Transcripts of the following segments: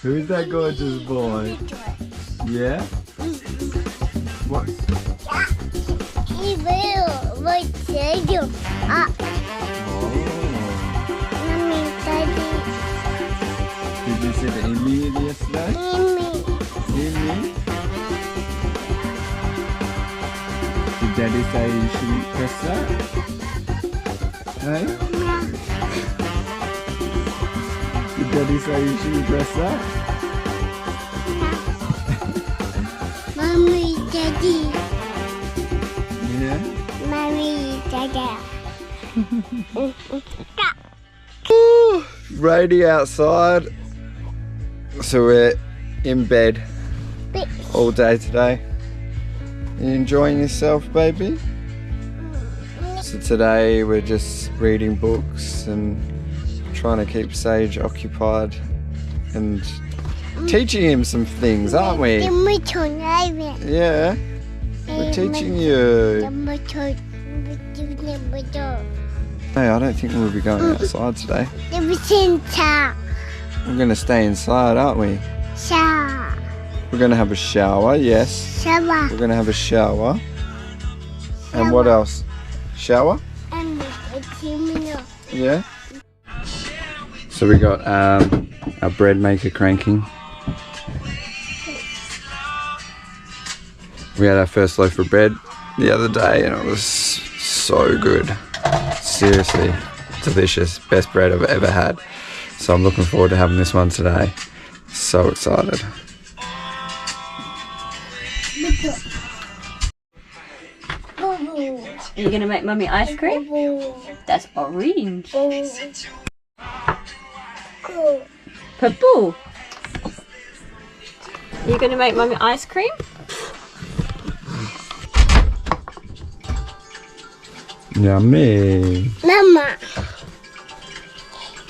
Who's that gorgeous boy? Yeah? What? He will tell you. Mommy, Daddy. Did you see the Emu yesterday? Emu? Did Daddy say you shouldn't press that? Hey? Did Daddy say you shouldn't press that? Mommy, Daddy. Yeah? Mommy, Daddy. Rainy outside, so we're in bed all day today. You enjoying yourself, baby? So today we're just reading books and trying to keep Sage occupied and teaching him some things, aren't we? Yeah, we're teaching you. Hey, I don't think we'll be going outside today. We're going to stay inside, aren't we? We're going to have a shower, yes. We're going to have a shower. And what else? Shower? Yeah. So we got our bread maker cranking. We had our first loaf of bread the other day and it was so good. Seriously, delicious. Best bread I've ever had. So I'm looking forward to having this one today. So excited. Are you going to make Mummy ice cream? That's orange. Purple. Are you going to make Mummy ice cream? Yummy. Mama.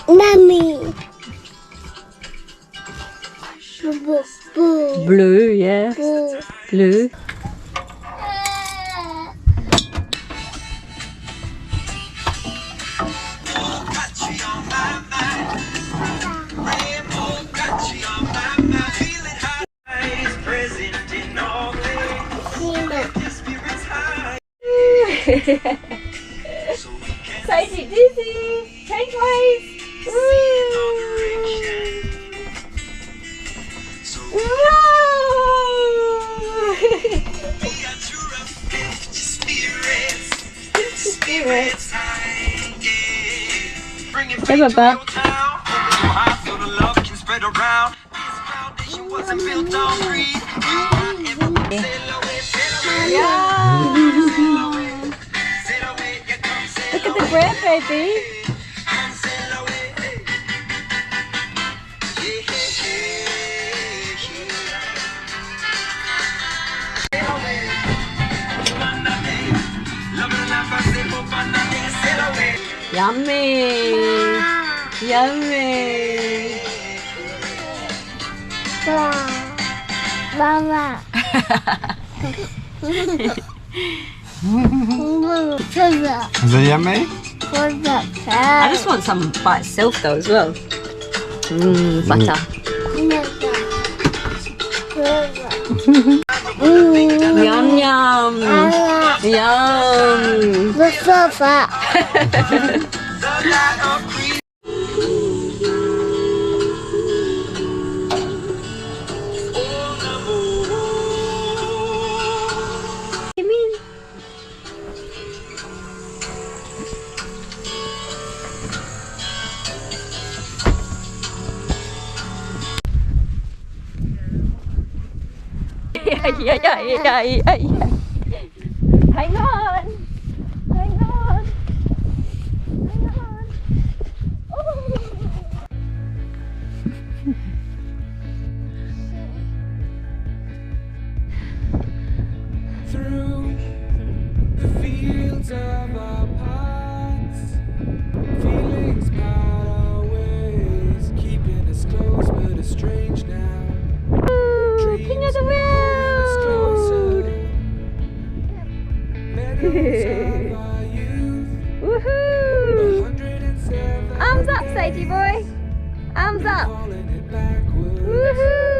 Mommy. Blue, yeah. Blue. Sagey dizzy, change ways. Spirits. Hey, Baba. Look at the bread, baby. Yummy. Yummy. Mama. Is that yummy? I just want some by itself though as well. Butter. Yum yum. Yum. The sofa. Yeah. Hang on. Hang on. Hang on. Oh. Through the fields of our paths, feelings part our ways, keeping us close but estranged now. King of the world. Woohoo! Arms up, Sagey boy. Arms up. backwards.